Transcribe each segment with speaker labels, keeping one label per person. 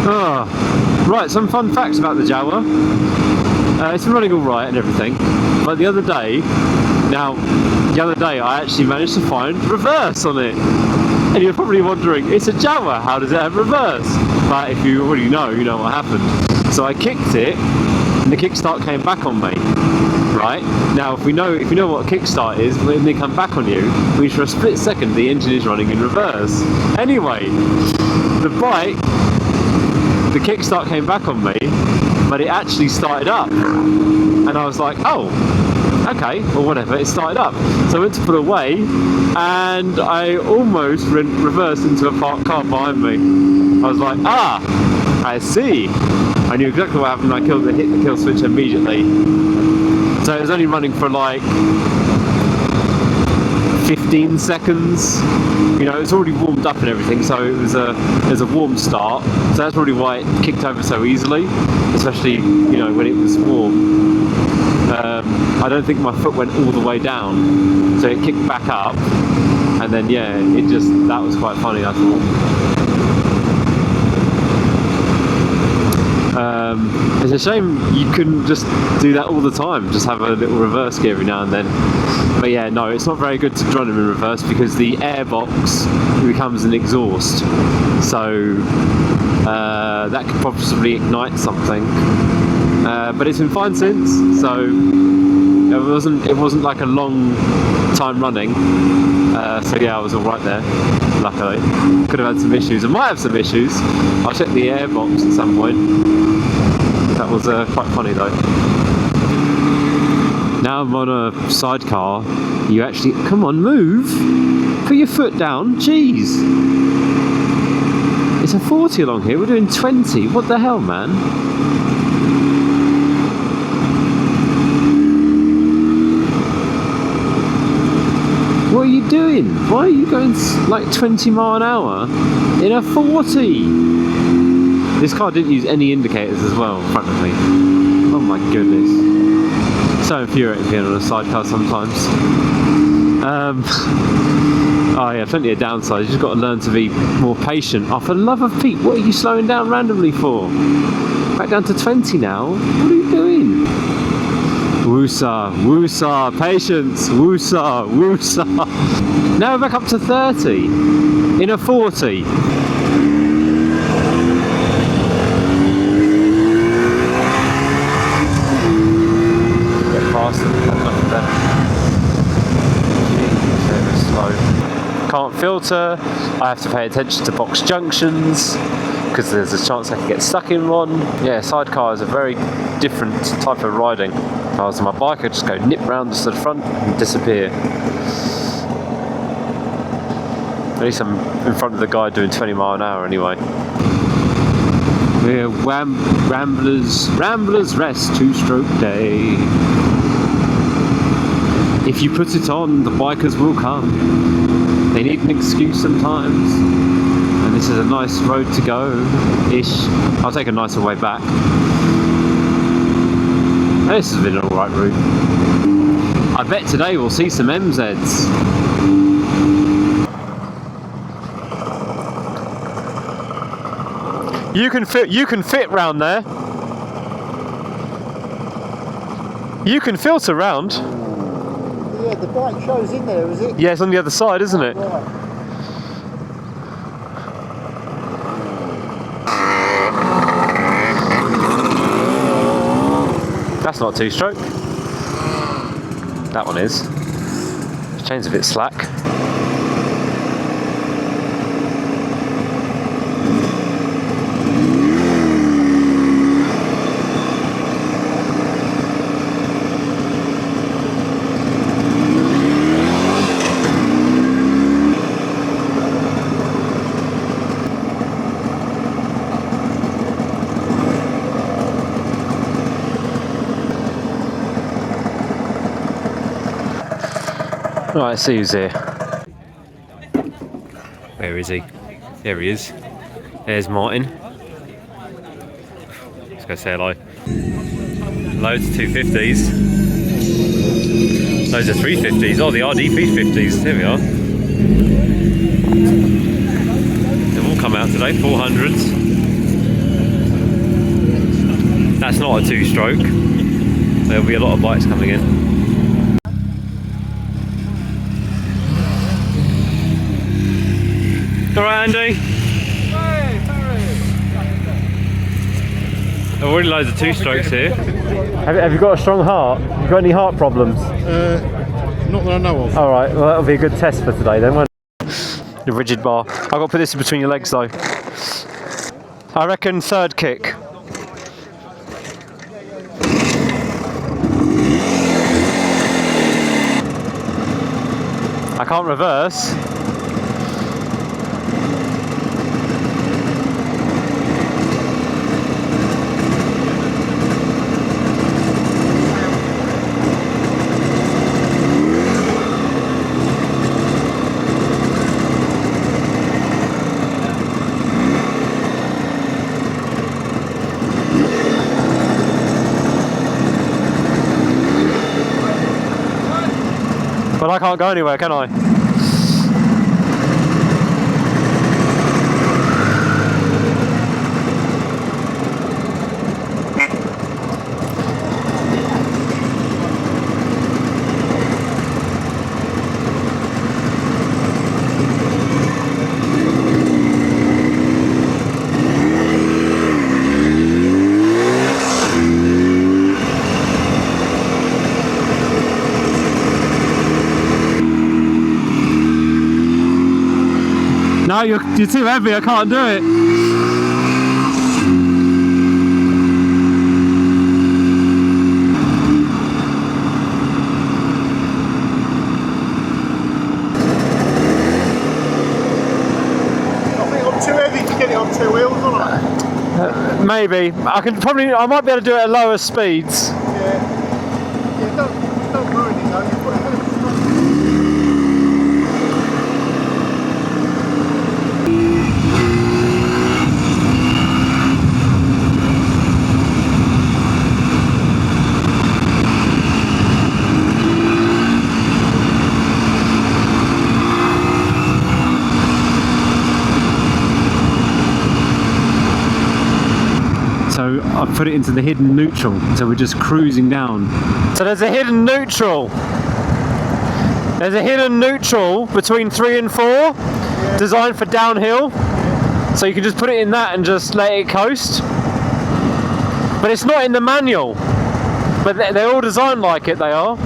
Speaker 1: Right, some fun facts about the Jawa. It's been running all right and everything, but the other day I actually managed to find reverse on it. And you're probably wondering, it's a Jawa, how does it have reverse? But if you already know, you know what happened. So I kicked it, and the kickstart came back on me. Right? Now, if you know what a kickstart is, when they come back on you, means for a split second the engine is running in reverse. Anyway, the bike, the kickstart came back on me, but it actually started up. And I was like, oh, okay, or whatever, it started up. So I went to put away, and I almost reversed into a parked car behind me. I was like, I see. I knew exactly what happened. I hit the kill switch immediately. So it was only running for like 15 seconds. You know, it's already warmed up and everything, so it was a warm start. So that's probably why it kicked over so easily, especially, you know, when it was warm. I don't think my foot went all the way down, so it kicked back up, and then yeah, that was quite funny, I thought. It's a shame you couldn't just do that all the time, just have a little reverse gear every now and then. But yeah, no, it's not very good to run them in reverse because the airbox becomes an exhaust, so that could possibly ignite something. But it's been fine since, so it wasn't like a long time running. So yeah, I was all right there. Luckily, could have had some issues. I might have some issues. I'll check the airbox at some point. That was quite funny though. Now I'm on a sidecar. You actually come on, move. Put your foot down. Jeez. It's a 40 along here. We're doing 20. What the hell, man? What are you doing? Why are you going like 20 mile an hour in a 40? This car didn't use any indicators as well in front of me. Oh my goodness. So infuriating being on a sidecar sometimes. Oh yeah, plenty of downsides. You just got to learn to be more patient. Oh, for the love of Pete, what are you slowing down randomly for? Back down to 20 now? What are you doing? Woosa, woosa, patience, woosa, woosa. Now we're back up to 30 in a 40. Get past them, nothing there. Jeez, slow. Can't filter. I have to pay attention to box junctions because there's a chance I could get stuck in one. Yeah, sidecar is a very different type of riding. If I was on my bike, I'd just go nip round to the front and disappear. At least I'm in front of the guy doing 20 mile an hour anyway. We're Ramblers rest 2-stroke day. If you put it on, the bikers will come. They need an excuse sometimes. And this is a nice road to go-ish. I'll take a nicer way back. This has been an alright route. I bet today we'll see some MZs. You can fit round there. You can filter round.
Speaker 2: Yeah, the bike shows in there, is it?
Speaker 1: Yeah, it's on the other side, isn't it?
Speaker 2: Right.
Speaker 1: That's not 2-stroke. That one is. The chain's a bit slack. Right, let's see who's here. Where is he? There he is. There's Martin. Let's go say hello. Loads of 250s. Loads of 350s. Oh, the RDP 50s. Here we are. They've all come out today. 400s. That's not a two-stroke. There'll be a lot of bikes coming in. Alright, Andy. There are already loads of two-strokes here. Have you got a strong heart? Have you got any heart problems?
Speaker 2: Not that I know of.
Speaker 1: Alright, well that'll be a good test for today then, won't it? The rigid bar. I've got to put this in between your legs though. I reckon third kick. I can't reverse. But I can't go anywhere, can I? No, you're too heavy, I can't do it.
Speaker 2: I think I'm too heavy to get it on two wheels, aren't I?
Speaker 1: Maybe. I might be able to do it at lower speeds.
Speaker 2: Yeah, don't ruin it though. You put it
Speaker 1: So I've put it into the hidden neutral, so we're just cruising down. So there's a hidden neutral. There's a hidden neutral between 3 and 4, designed for downhill. So you can just put it in that and just let it coast. But it's not in the manual. But they're all designed like it, they are.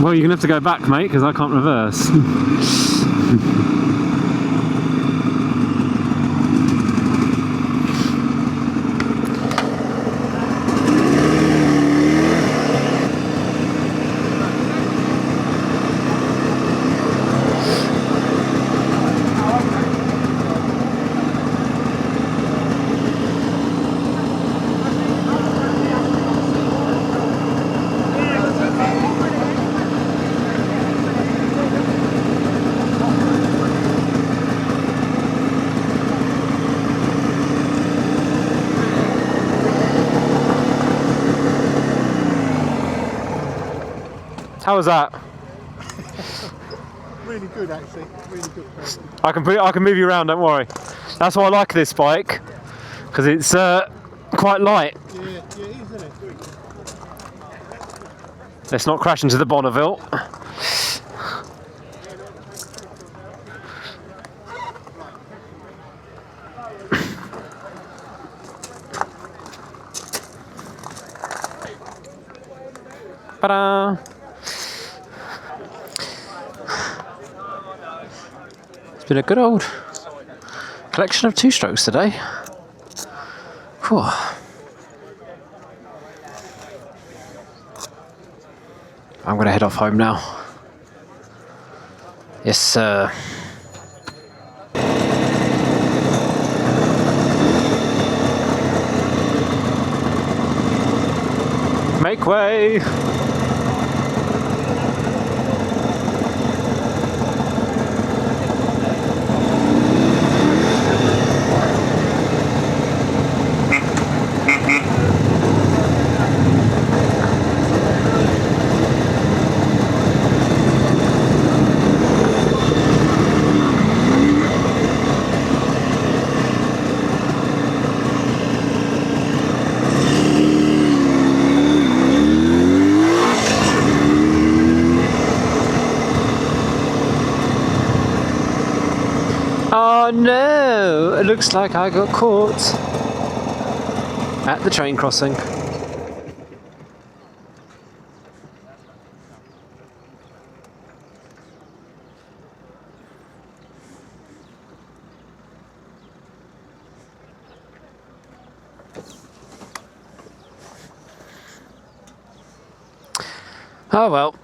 Speaker 1: Well, you're going to have to go back, mate, because I can't reverse. How was that?
Speaker 2: really good actually. Really good.
Speaker 1: I can move you around. Don't worry. That's why I like this bike, because it's quite light.
Speaker 2: Yeah, it is, isn't it?
Speaker 1: Let's not crash into the Bonneville. Ta-da! It's been a good old collection of two-strokes today. Whew. I'm going to head off home now. Yes, sir. Make way! Oh no! It looks like I got caught at the train crossing. Oh well.